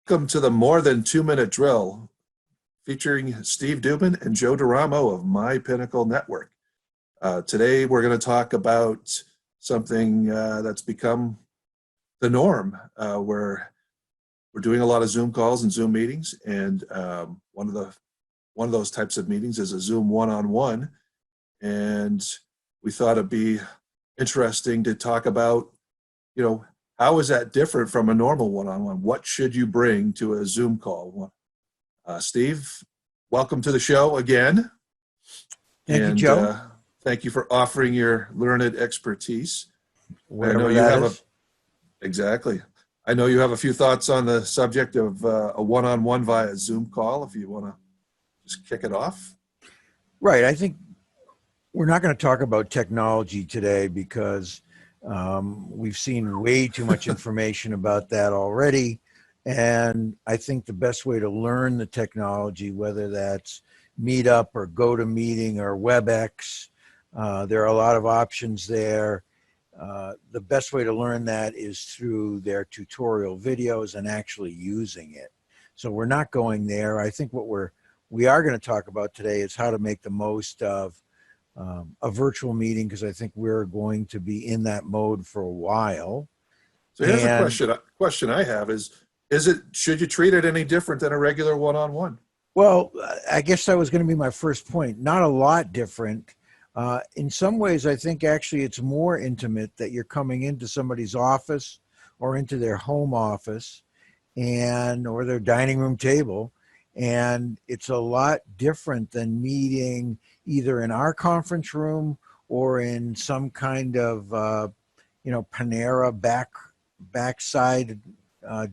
Welcome to the More Than 2 Minute Drill featuring Steve Dubin and Joe Duramo of My Pinnacle Network. Today we're going to talk about something that's become the norm. We're doing a lot of Zoom calls and Zoom meetings, and one of those types of meetings is a Zoom one-on-one. And we thought it'd be interesting to talk about, how is that different from a normal one-on-one? What should you bring to a Zoom call? Steve, welcome to the show again. Thank you, Joe. Thank you for offering your learned expertise. Whatever that is. Exactly. I know you have a few thoughts on the subject of a one-on-one via Zoom call, if you want to just kick it off. Right. I think we're not going to talk about technology today because we've seen way too much information about that already. And I think the best way to learn the technology, whether that's Meetup or GoToMeeting or WebEx, there are a lot of options there. The best way to learn that is through their tutorial videos and actually using it. So we're not going there. I think what we are going to talk about today is how to make the most of a virtual meeting, because I think we're going to be in that mode for a while. So here's a question I have should you treat it any different than a regular one-on-one? Well, I guess that was going to be my first point. Not a lot different. In some ways, I think actually it's more intimate that you're coming into somebody's office or into their home office or their dining room table. And it's a lot different than meeting either in our conference room or in some kind of, Panera backside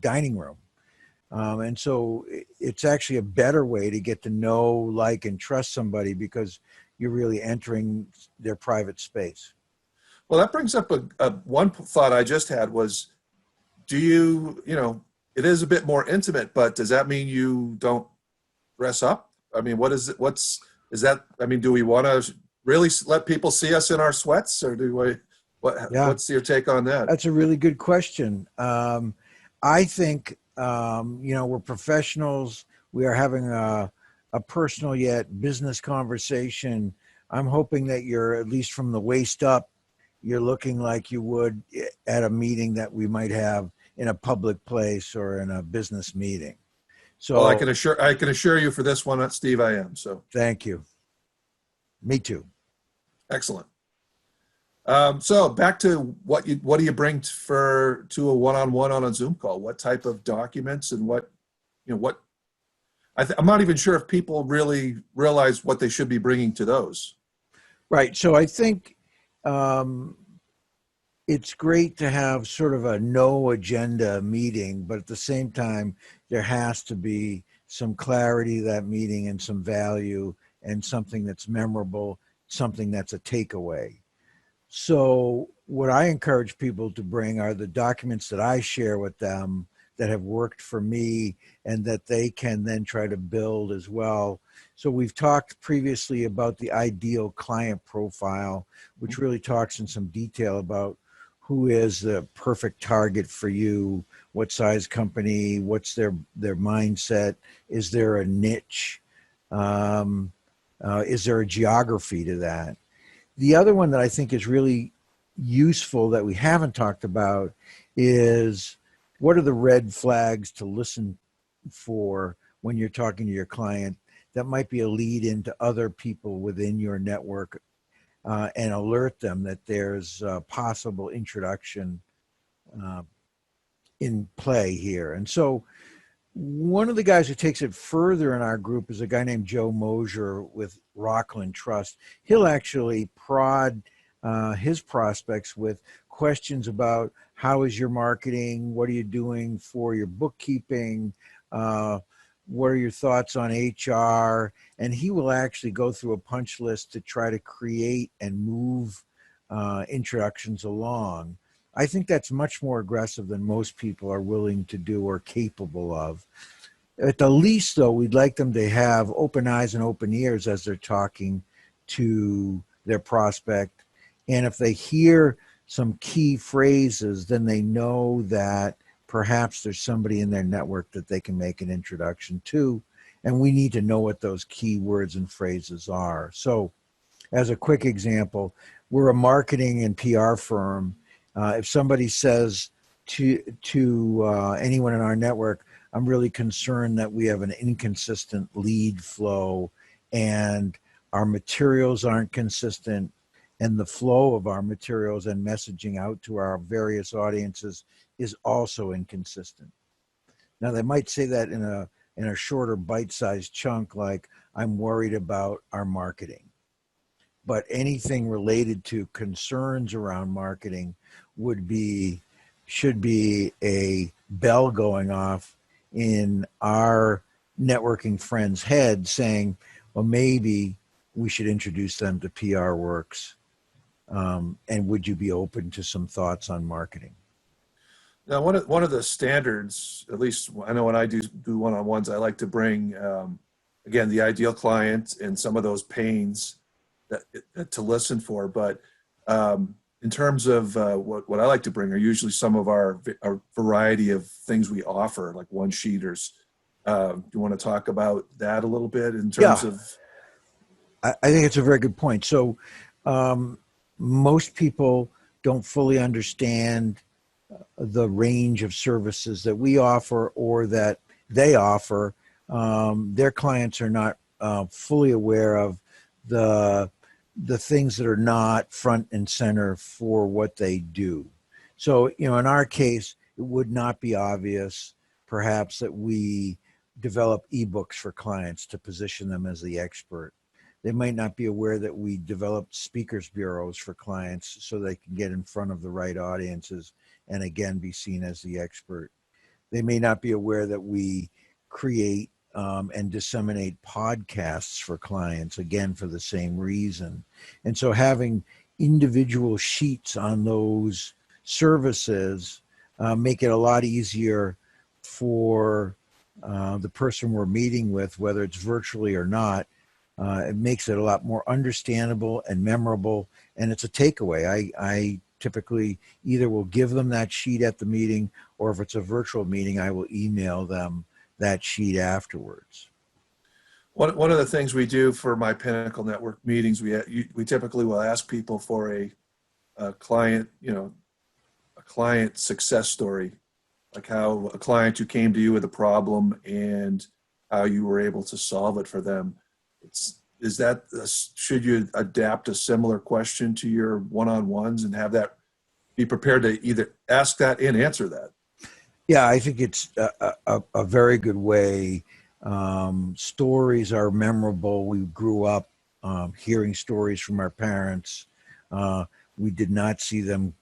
dining room. And so it's actually a better way to get to know, like, and trust somebody because you're really entering their private space. Well, that brings up one thought I just had was, it is a bit more intimate, but does that mean you don't dress up? I mean, do we want to really let people see us in our sweats, or what's your take on that? That's a really good question. I think, we're professionals. We are having a personal yet business conversation. I'm hoping that you're, at least from the waist up, you're looking like you would at a meeting that we might have in a public place or in a business meeting. So, well, I can assure you for this one, Steve, I am. So thank you. Me too. Excellent. So back to what do you bring to a one-on-one on a Zoom call? What type of documents and I'm not even sure if people really realize what they should be bringing to those. Right. So I think it's great to have sort of a no agenda meeting, but at the same time, there has to be some clarity to that meeting and some value and something that's memorable, something that's a takeaway. So what I encourage people to bring are the documents that I share with them that have worked for me and that they can then try to build as well. So we've talked previously about the ideal client profile, which really talks in some detail about who is the perfect target for you, what size company, what's their mindset, is there a niche, is there a geography to that? The other one that I think is really useful that we haven't talked about is what are the red flags to listen for when you're talking to your client that might be a lead into other people within your network, and alert them that there's a possible introduction in play here. And so one of the guys who takes it further in our group is a guy named Joe Mosier with Rockland Trust. He'll actually prod his prospects with questions about how is your marketing, what are you doing for your bookkeeping, what are your thoughts on HR, and he will actually go through a punch list to try to create and move introductions along. I think that's much more aggressive than most people are willing to do or capable of. At the least, though, we'd like them to have open eyes and open ears as they're talking to their prospect. And if they hear some key phrases, then they know that perhaps there's somebody in their network that they can make an introduction to, and we need to know what those key words and phrases are. So as a quick example, we're a marketing and PR firm. If somebody says to anyone in our network, I'm really concerned that we have an inconsistent lead flow and our materials aren't consistent, and the flow of our materials and messaging out to our various audiences is also inconsistent. Now, they might say that in a shorter bite-sized chunk, like, I'm worried about our marketing. But anything related to concerns around marketing should be a bell going off in our networking friend's head saying, well, maybe we should introduce them to PR Works. And would you be open to some thoughts on marketing? Now, one of the standards, at least I know when I do one-on-ones, I like to bring, again, the ideal client and some of those pains that to listen for. But in terms of what I like to bring are usually some of our variety of things we offer, like one-sheeters. Do you want to talk about that a little bit in terms of? I think it's a very good point. So most people don't fully understand the range of services that we offer or that they offer. Their clients are not fully aware of the things that are not front and center for what they do. So, in our case, it would not be obvious, perhaps, that we develop ebooks for clients to position them as the expert. They might not be aware that we develop speakers bureaus for clients so they can get in front of the right audiences and again be seen as the expert. They may not be aware that we create and disseminate podcasts for clients, again, for the same reason. And so having individual sheets on those services make it a lot easier for the person we're meeting with, whether it's virtually or not. It makes it a lot more understandable and memorable, and it's a takeaway. I typically either will give them that sheet at the meeting, or if it's a virtual meeting, I will email them that sheet afterwards. One of the things we do for my Pinnacle Network meetings, we typically will ask people for a client, a client success story, like how a client who came to you with a problem and how you were able to solve it for them. Should you adapt a similar question to your one-on-ones and have that be prepared to either ask that and answer that? Yeah, I think it's a very good way. Stories are memorable. We grew up hearing stories from our parents. We did not see them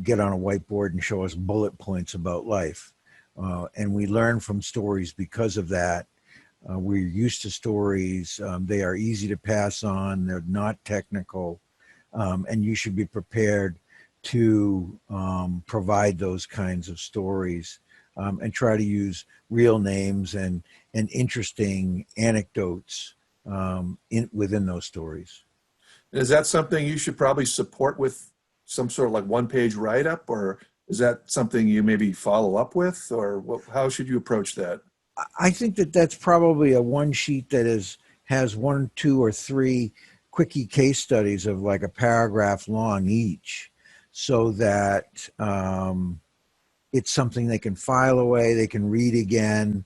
get on a whiteboard and show us bullet points about life. And we learn from stories because of that. We're used to stories. They are easy to pass on. They're not technical. And you should be prepared to provide those kinds of stories and try to use real names and interesting anecdotes within those stories. Is that something you should probably support with some sort of like one-page write-up, or is that something you maybe follow up with, or how should you approach that? I think that's probably a one sheet that has 1, 2, or 3 quickie case studies of like a paragraph long each, so that it's something they can file away, they can read again.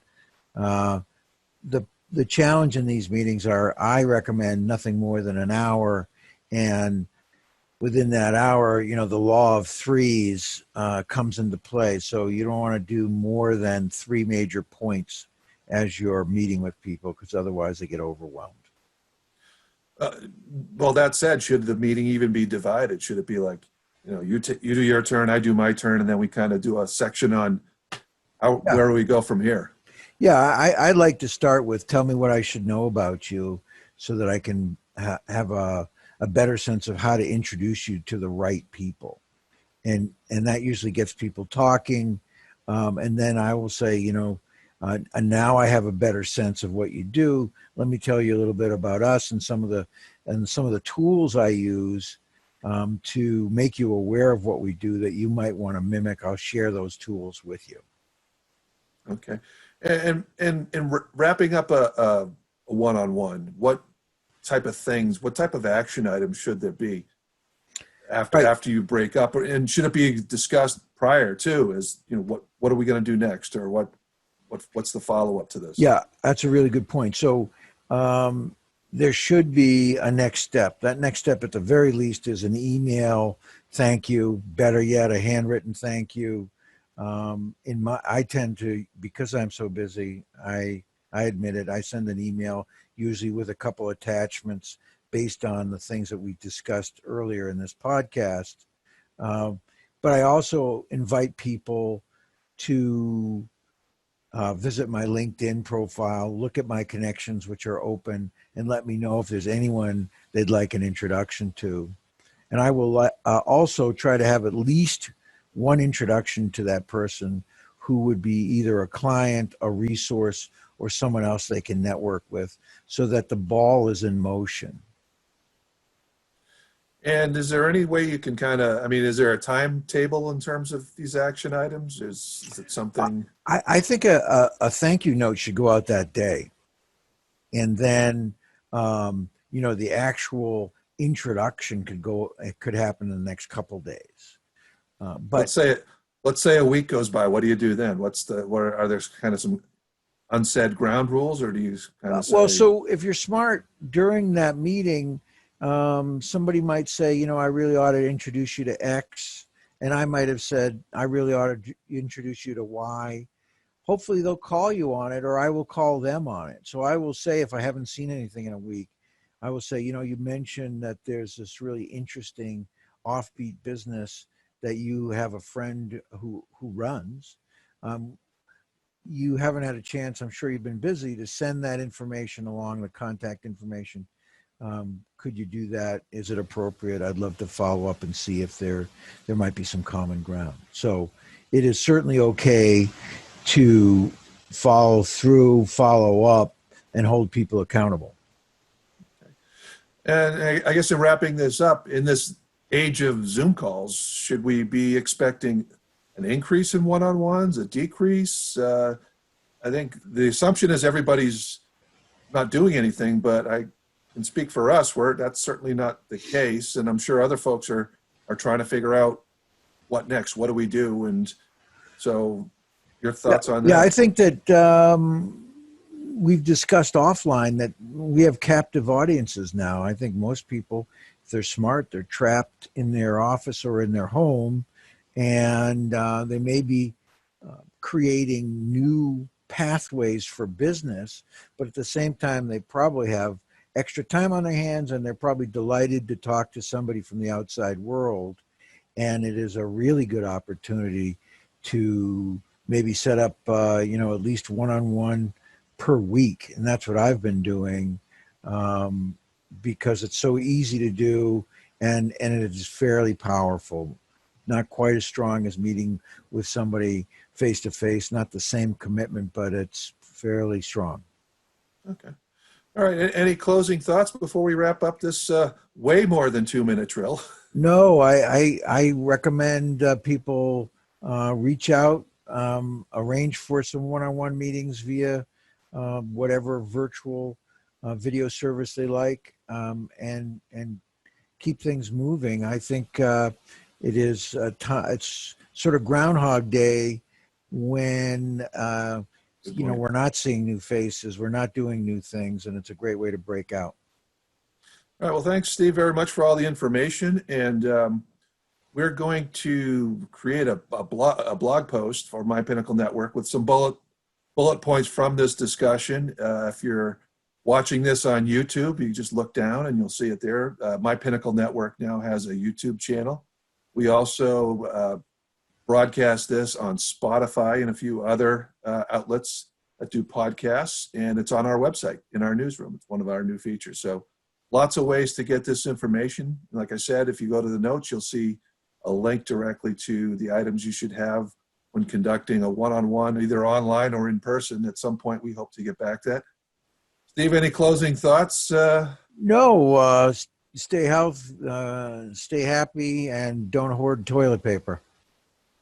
The challenge in these meetings are, I recommend nothing more than an hour, and within that hour, the law of threes comes into play. So you don't want to do more than 3 major points as you're meeting with people, because otherwise they get overwhelmed. Well, that said, should the meeting even be divided? Should it be like, you do your turn, I do my turn, and then we kind of do a section on where do we go from here? Yeah, I'd like to start with, tell me what I should know about you so that I can have a better sense of how to introduce you to the right people. And that usually gets people talking. And then I will say, and now I have a better sense of what you do. Let me tell you a little bit about us and some of the tools I use to make you aware of what we do that you might want to mimic. I'll share those tools with you. Okay. And wrapping up a one-on-one, what type of action items should there be after you break up? And should it be discussed prior too, as what are we going to do next, or what's the follow-up to this? Yeah, that's a really good point. So there should be a next step. That next step at the very least is an email thank you, better yet, a handwritten thank you. I tend to, because I'm so busy, I admit it, I send an email usually with a couple attachments based on the things that we discussed earlier in this podcast. But I also invite people to visit my LinkedIn profile, look at my connections, which are open, and let me know if there's anyone they'd like an introduction to. And I will also try to have at least one introduction to that person who would be either a client, a resource, or someone else they can network with, so that the ball is in motion. And is there any way you can is there a timetable in terms of these action items? Is it something? I think a thank you note should go out that day. And then, the actual introduction could happen in the next couple days. But let's say a week goes by. What do you do then? Are there kind of some unsaid ground rules, or do you kind of say? Well, so if you're smart during that meeting, somebody might say, I really ought to introduce you to X. And I might have said, I really ought to introduce you to Y. Hopefully they'll call you on it, or I will call them on it. So I will say, if I haven't seen anything in a week, I will say, you mentioned that there's this really interesting offbeat business that you have a friend who runs. You haven't had a chance, I'm sure you've been busy, to send that information along, the contact information. Could you do that? Is it appropriate? I'd love to follow up and see if there might be some common ground. So it is certainly okay to follow through, follow up, and hold people accountable. And I guess in wrapping this up, in this age of Zoom calls, should we be expecting an increase in one-on-ones, a decrease? I think the assumption is everybody's not doing anything, but I can speak for us where that's certainly not the case. And I'm sure other folks are trying to figure out what next, what do we do? And so your thoughts on that? Yeah, I think that we've discussed offline that we have captive audiences now. I think most people, if they're smart, they're trapped in their office or in their home, and they may be creating new pathways for business, but at the same time, they probably have extra time on their hands, and they're probably delighted to talk to somebody from the outside world. And it is a really good opportunity to maybe set up, at least one-on-one per week. And that's what I've been doing because it's so easy to do, and it is fairly powerful. Not quite as strong as meeting with somebody face-to-face, not the same commitment, but it's fairly strong. Okay. All right. Any closing thoughts before we wrap up this way more than 2-minute drill? No, I recommend people reach out, arrange for some one-on-one meetings via whatever virtual video service they like, and keep things moving. I think it is it's sort of Groundhog Day when we're not seeing new faces, we're not doing new things, and it's a great way to break out. All right. Well, thanks, Steve, very much for all the information. And we're going to create a blog post for My Pinnacle Network with some bullet points from this discussion. If you're watching this on YouTube, you just look down and you'll see it there. My Pinnacle Network now has a YouTube channel. We also broadcast this on Spotify and a few other outlets that do podcasts, and it's on our website in our newsroom. It's one of our new features. So lots of ways to get this information. Like I said, if you go to the notes, you'll see a link directly to the items you should have when conducting a one-on-one, either online or in person. At some point, we hope to get back to that. Steve, any closing thoughts? No, stay healthy, stay happy, and don't hoard toilet paper.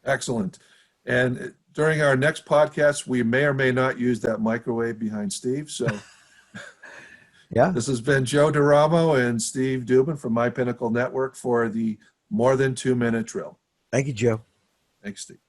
Excellent. And during our next podcast, we may or may not use that microwave behind Steve. So Yeah. this has been Joe DeRamo and Steve Dubin from My Pinnacle Network for the More Than 2 Minute Drill. Thank you, Joe. Thanks, Steve.